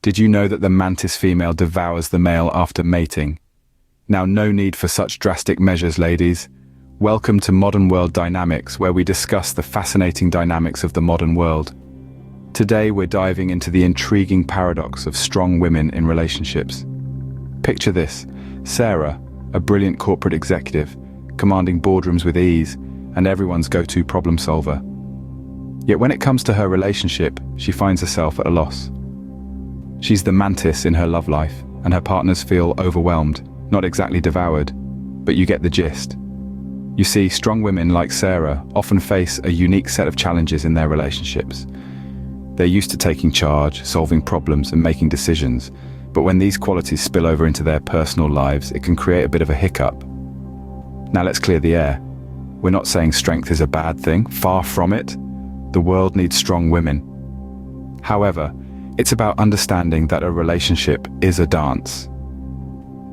Did you know that the mantis female devours the male after mating? Now, no need for such drastic measures, ladies. Welcome to Modern World Dynamics, where we discuss the fascinating dynamics of the modern world. Today, we're diving into the intriguing paradox of strong women in relationships. Picture this: Sarah, a brilliant corporate executive, commanding boardrooms with ease, and everyone's go-to problem solver. Yet when it comes to her relationship, she finds herself at a loss. She's the mantis in her love life, and her partners feel overwhelmed, not exactly devoured, but you get the gist. You see, strong women like Sarah often face a unique set of challenges in their relationships. They're used to taking charge, solving problems, and making decisions, but when these qualities spill over into their personal lives, it can create a bit of a hiccup. Now let's clear the air. We're not saying strength is a bad thing, far from it. The world needs strong women. However, it's about understanding that a relationship is a dance.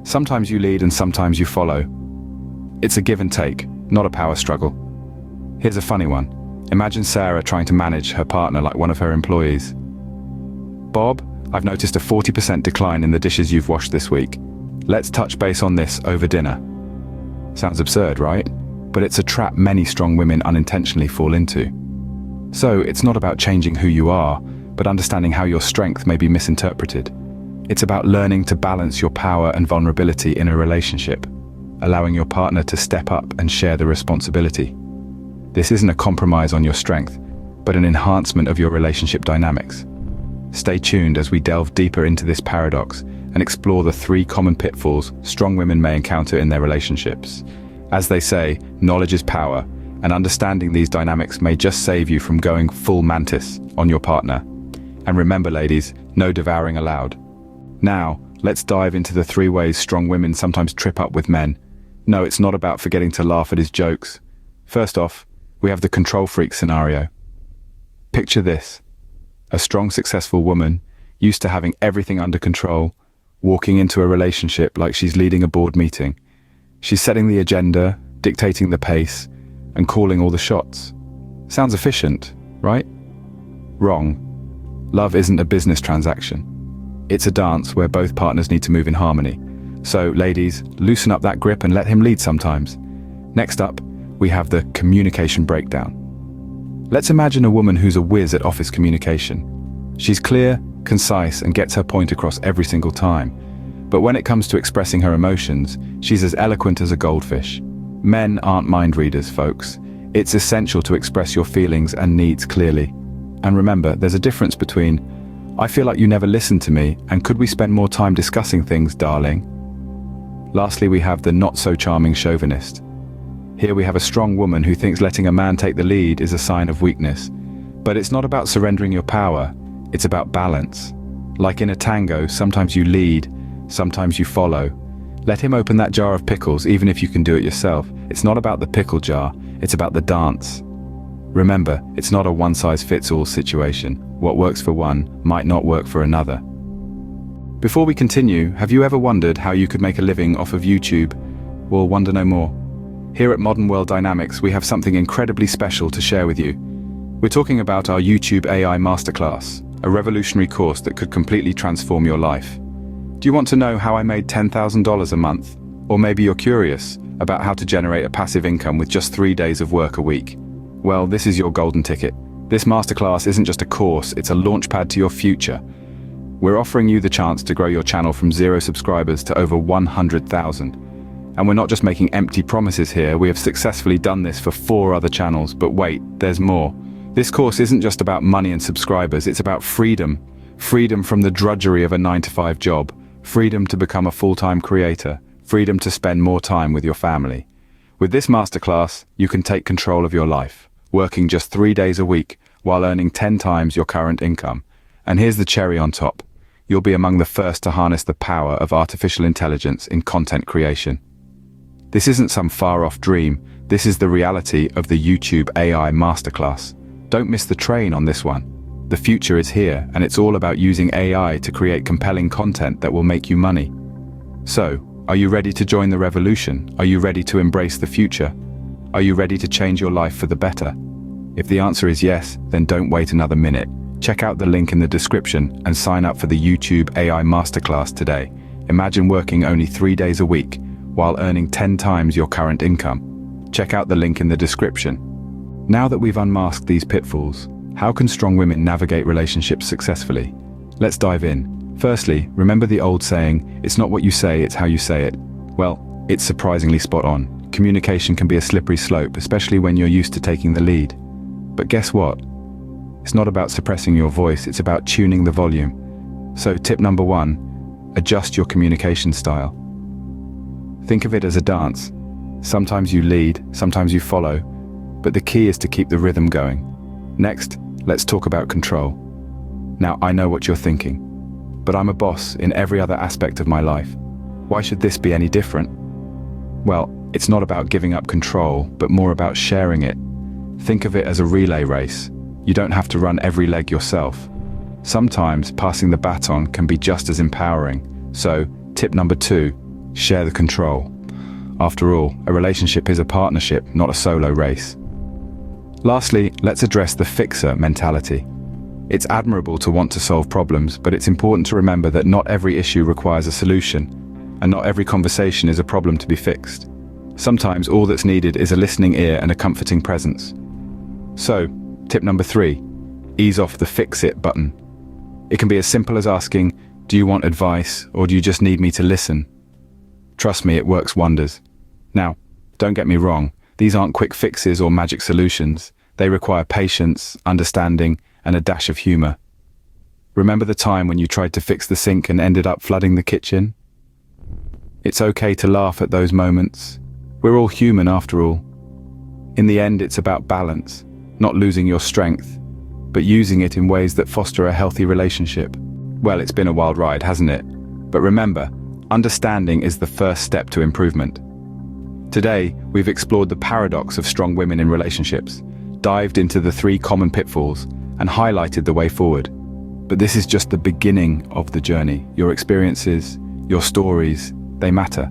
Sometimes you lead and sometimes you follow. It's a give and take, not a power struggle. Here's a funny one. Imagine Sarah trying to manage her partner like one of her employees. Bob, I've noticed a 40% decline in the dishes you've washed this week. Let's touch base on this over dinner. Sounds absurd, right? But it's a trap many strong women unintentionally fall into. So it's not about changing who you are, but understanding how your strength may be misinterpreted. It's about learning to balance your power and vulnerability in a relationship, allowing your partner to step up and share the responsibility. This isn't a compromise on your strength, but an enhancement of your relationship dynamics. Stay tuned as we delve deeper into this paradox and explore the 3 common pitfalls strong women may encounter in their relationships. As they say, knowledge is power, and understanding these dynamics may just save you from going full mantis on your partner. And remember, ladies, no devouring allowed. Now, let's dive into the 3 ways strong women sometimes trip up with men. No, it's not about forgetting to laugh at his jokes. First off, we have the control freak scenario. Picture this: a strong, successful woman, used to having everything under control, walking into a relationship like she's leading a board meeting. She's setting the agenda, dictating the pace, and calling all the shots. Sounds efficient, right? Wrong. Love isn't a business transaction. It's a dance where both partners need to move in harmony. So, ladies, loosen up that grip and let him lead sometimes. Next up, we have the communication breakdown. Let's imagine a woman who's a whiz at office communication. She's clear, concise, and gets her point across every single time. But when it comes to expressing her emotions, she's as eloquent as a goldfish. Men aren't mind readers, folks. It's essential to express your feelings and needs clearly. And remember, there's a difference between, "I feel like you never listened to me, and could we spend more time discussing things, darling?" Lastly, we have the not-so-charming chauvinist. Here we have a strong woman who thinks letting a man take the lead is a sign of weakness. But it's not about surrendering your power, it's about balance. Like in a tango, sometimes you lead, sometimes you follow. Let him open that jar of pickles, even if you can do it yourself. It's not about the pickle jar, it's about the dance. Remember, it's not a one-size-fits-all situation. What works for one might not work for another. Before we continue, have you ever wondered how you could make a living off of YouTube? Well, wonder no more. Here at Modern World Dynamics, we have something incredibly special to share with you. We're talking about our YouTube AI Masterclass, a revolutionary course that could completely transform your life. Do you want to know how I made $10,000 a month? Or maybe you're curious about how to generate a passive income with just 3 days of work a week? Well, this is your golden ticket. This masterclass isn't just a course, it's a launchpad to your future. We're offering you the chance to grow your channel from 0 subscribers to over 100,000. And we're not just making empty promises here, we have successfully done this for 4 other channels, but wait, there's more. This course isn't just about money and subscribers, it's about freedom. Freedom from the drudgery of a 9-to-5 job, freedom to become a full-time creator, freedom to spend more time with your family. With this masterclass, you can take control of your life, working just 3 days a week while earning 10 times your current income. And here's the cherry on top. You'll be among the first to harness the power of artificial intelligence in content creation. This isn't some far-off dream, this is the reality of the YouTube AI Masterclass. Don't miss the train on this one. The future is here, and it's all about using AI to create compelling content that will make you money. So, are you ready to join the revolution? Are you ready to embrace the future? Are you ready to change your life for the better? If the answer is yes, then don't wait another minute. Check out the link in the description and sign up for the YouTube AI Masterclass today. Imagine working only 3 days a week while earning 10 times your current income. Check out the link in the description. Now that we've unmasked these pitfalls, how can strong women navigate relationships successfully? Let's dive in. Firstly, remember the old saying, it's not what you say, it's how you say it. Well, it's surprisingly spot on. Communication can be a slippery slope, especially when you're used to taking the lead. But guess what? It's not about suppressing your voice, it's about tuning the volume. So tip number 1, adjust your communication style. Think of it as a dance. Sometimes you lead, sometimes you follow, but the key is to keep the rhythm going. Next, let's talk about control. Now, I know what you're thinking, but I'm a boss in every other aspect of my life. Why should this be any different? Well, it's not about giving up control, but more about sharing it. Think of it as a relay race. You don't have to run every leg yourself. Sometimes passing the baton can be just as empowering. So, tip number 2, share the control. After all, a relationship is a partnership, not a solo race. Lastly, let's address the fixer mentality. It's admirable to want to solve problems, but it's important to remember that not every issue requires a solution, and not every conversation is a problem to be fixed. Sometimes all that's needed is a listening ear and a comforting presence. So, tip number 3, ease off the fix it button. It can be as simple as asking, do you want advice, or do you just need me to listen? Trust me, it works wonders. Now, don't get me wrong, these aren't quick fixes or magic solutions. They require patience, understanding, and a dash of humor. Remember the time when you tried to fix the sink and ended up flooding the kitchen? It's okay to laugh at those moments. We're all human after all. In the end, it's about balance, not losing your strength, but using it in ways that foster a healthy relationship. Well, it's been a wild ride, hasn't it? But remember, understanding is the first step to improvement. Today, we've explored the paradox of strong women in relationships, dived into the 3 common pitfalls, and highlighted the way forward. But this is just the beginning of the journey. Your experiences, your stories, they matter.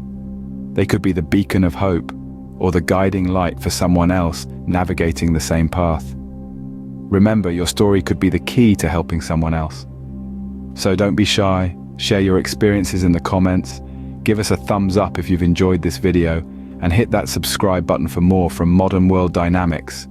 They could be the beacon of hope, or the guiding light for someone else navigating the same path. Remember, your story could be the key to helping someone else. So don't be shy, share your experiences in the comments, give us a thumbs up if you've enjoyed this video, and hit that subscribe button for more from Modern World Dynamics.